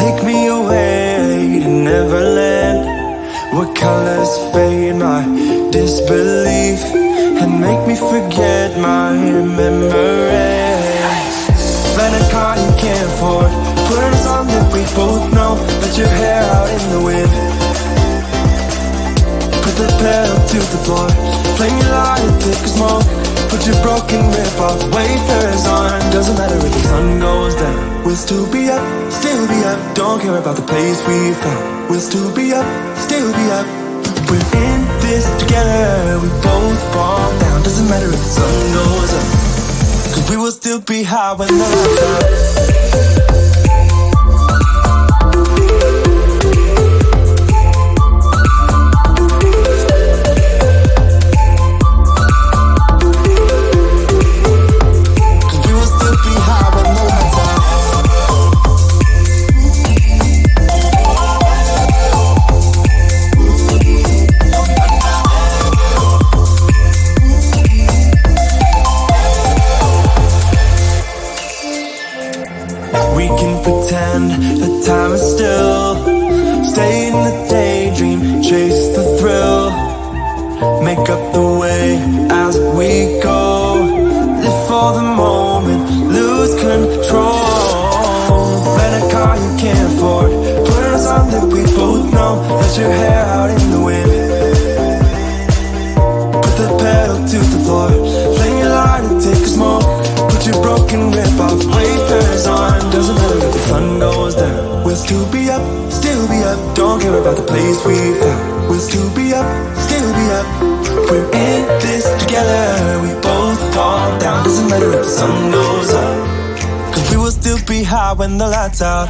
take me away to Neverland, where colors fade my disbelief and make me forget my memories. Rent a car you can't afford, put on a song that we both know, let your hair out in the wind, put the pedal to the floor, flame your light thick as smoke, put your broken rip-off wafers on. Doesn't matter if the sun goes down, we'll still be up, still be up. Don't care about the place we found, we'll still be up, still be up. We're in this together, we both fall down. Doesn't matter if the sun goes up, 'cause we will still be high when the lights out. Time is still, stay in the daydream, chase the thrill, make up the way as we go, live for the moment, lose control. Rent a car you can't afford, put on a song that we both know, let your hair out in the wind, put the pedal to the floor, flame your light and take a smoke, put your broken rip-off wafers on. Doesn't matter if the sun goes down, we'll still be up, still be up. Don't care about the place we found, we'll still be up, still be up. We're in this together, we both fall down. Doesn't matter if the sun goes up, 'cause we will still be high when the lights out.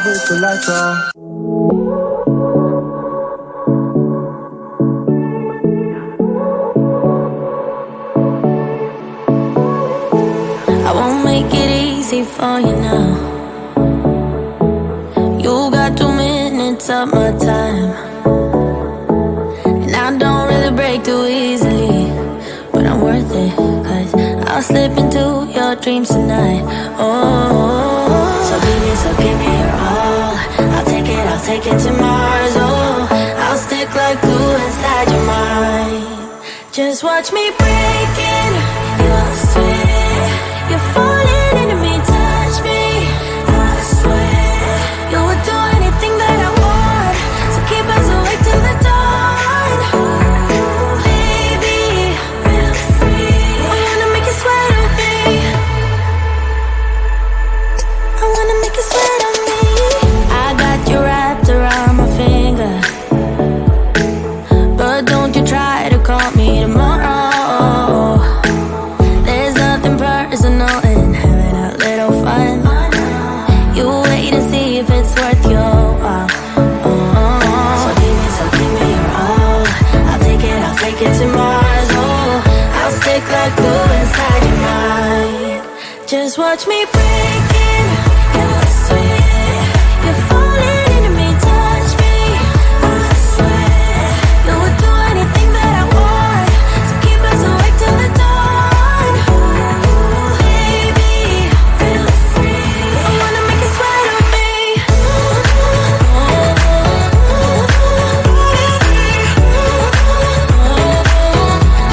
With the lights on. I won't make it easy for you now. You got 2 minutes of my time, and I don't really break too easily, but I'm worth it, 'cause I'll slip into your dreams tonight. So give me your all. I'll take it to Mars. I'll stick like glue inside your mind. Just watch me breaking. You'll swear you're falling into me. Touch me, I swear you would do anything that I want. So keep us awake till the dawn. Ooh, baby, feel free. I wanna make you sweat on me. I wanna make you sweat on me. I got you wrapped around my finger, but don't you try to call me tomorrow. There's nothing personal in having a little fun. You wait and see if it's worth your while. So give me your all. I'll take it to Mars. I'll stick like glue inside your mind. Just watch me breaking. You're sweet. You're falling into me. Touch me. I swear you would do anything that I want. So keep us awake till the dawn. Ooh, baby, feel free. I wanna make you sweat on me.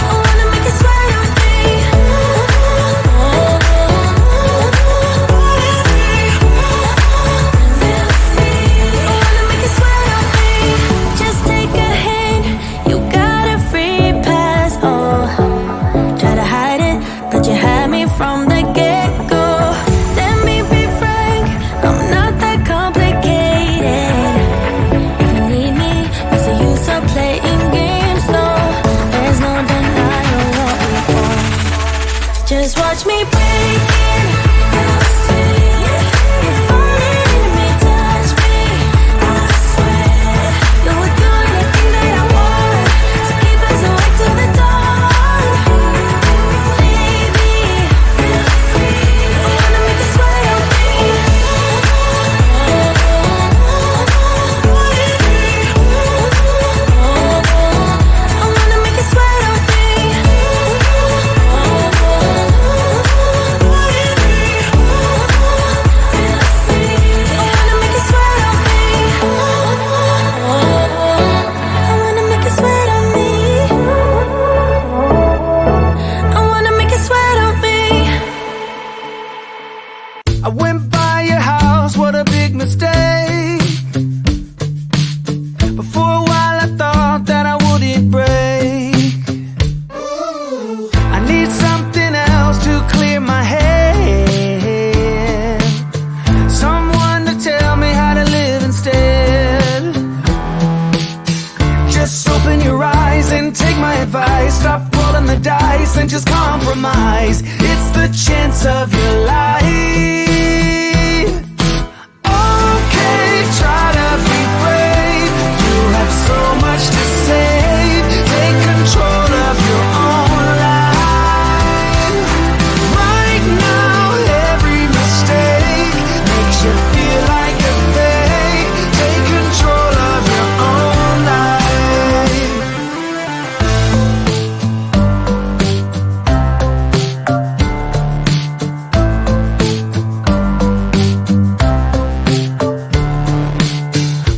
I wanna make you sweat on me. advice, stop rolling the dice and just compromise. It's the chance of your life. Okay, try to be brave. You have so much to save. Take control of your own life. Right now, every mistake makes you feel like a fake. Take control of your own life.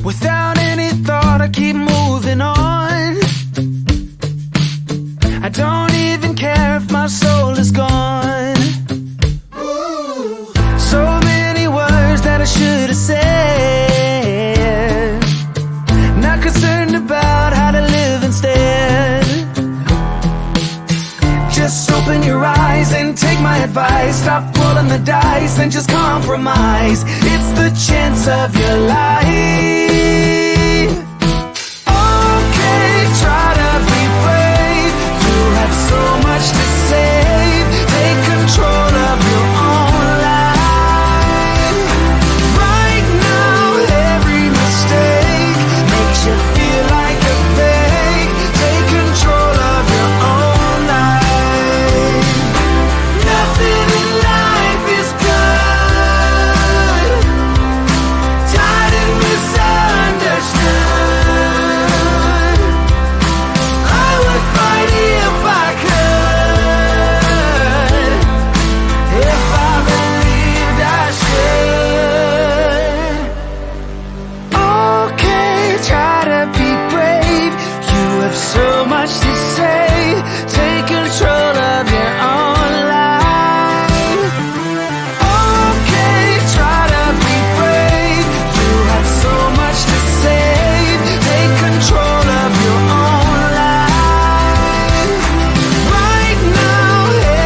Without any thought, I keep moving on. I don't even care if my soul is gone. So many words that I should have said. Not concerned about how to live instead. Just open your eyes and take my advice. Stop rolling the dice and just compromise. It's the chance of your life. Okay, try to be brave. You have so much to save. Take control of your own life. Right now, every mistake makes you feel like a fake. Take control of your own life. Nothing in life is good. Tired and misunderstood. I would fight if I could. If I believed I should. Okay, try to be brave. You have so much to say. Take control of your own life. Okay, try to be brave. You have so much to say. Take control of your own life. Right now,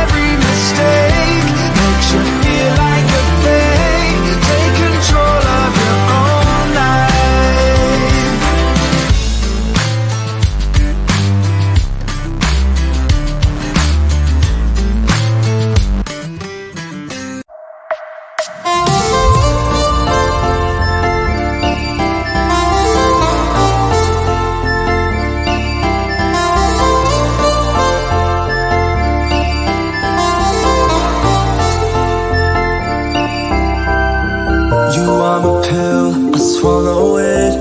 every mistake makes you feel like a fake. Take control of your own life. You are my pill, I swallow it.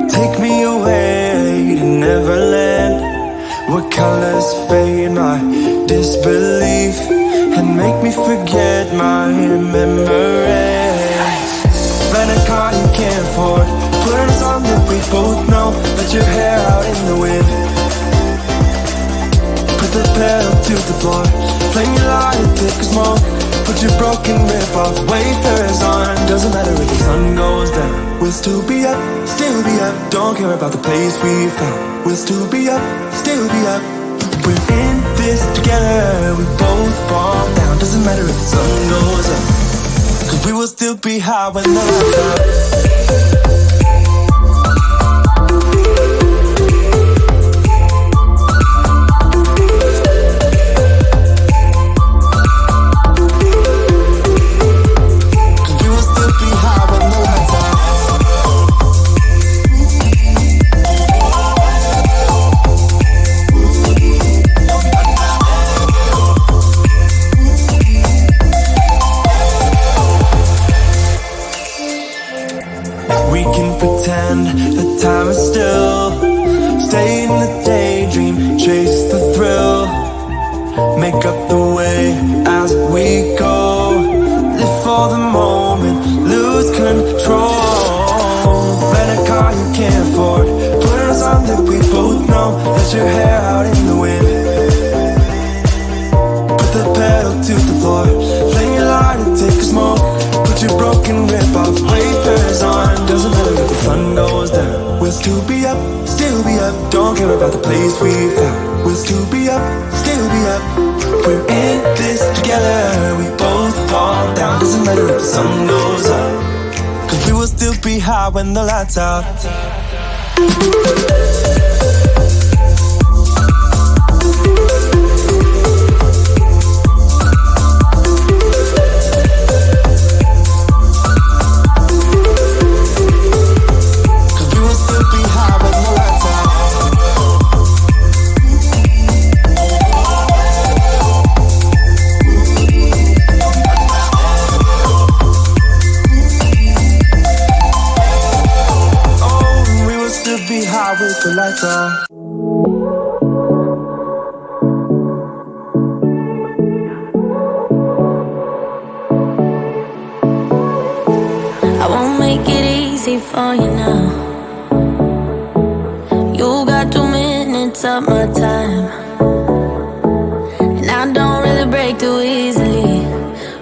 Take me away to Neverland, where colors fade my disbelief and make me forget my memories. Rent a car you can't afford, put on a song that we both know. Let your hair out in the wind. Put the pedal to the floor, flame your light, thick as smoke. Put your broken rip-off wafers on. Doesn't matter if the sun goes down, we'll still be up, still be up. Don't care about the place we found. We'll still be up, still be up. We're in this together, we both fall down. Doesn't matter if the sun goes up, 'cause we will still be high when the lights out. We can pretend that time is still. Stay in the daydream, chase the thrill. Make up the way as we go. Live for the moment, lose control. Rent a car you can't afford, put on a song that we both know. Let your hair out in the wind. Put the pedal to the floor, flame your light and take a smoke. Put your broken rip-off wafers on. Doesn't matter if the sun goes down, we'll still be up, still be up. Don't care about the place we found. We'll still be up, still be up. We're in this together, we both fall down. Doesn't matter if the sun goes up, 'cause we will still be high when the lights out. the lights off. I won't make it easy for you now. You got 2 minutes of my time, and I don't really break too easily,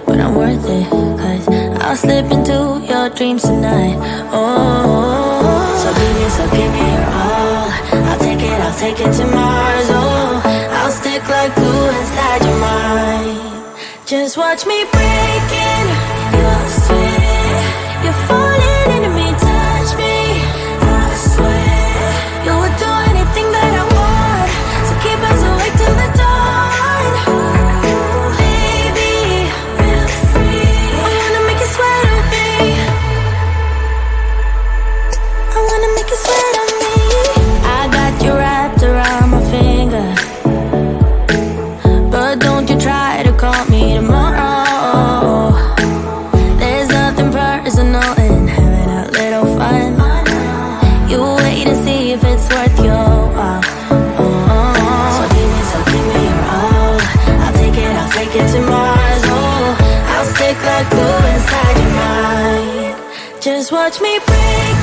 but I'm worth it, 'cause I'll slip into your dreams tonight. Oh, so give me your all. I'll take it to Mars. Oh, I'll stick like glue inside your mind. Just watch me break it. You'll swear you're falling into me. Touch me, I swear you would do anything that I want. So keep us awake till the dawn. Ooh, baby, real free. I wanna make you sweat on me. I wanna make you sweat on me. I got you wrapped around my finger, but don't you try to call me tomorrow. There's nothing personal in having a little fun. You wait to see if it's worth your while. So give me your all. I'll take it to Mars. Oh, I'll stick like glue inside your mind. Just watch me break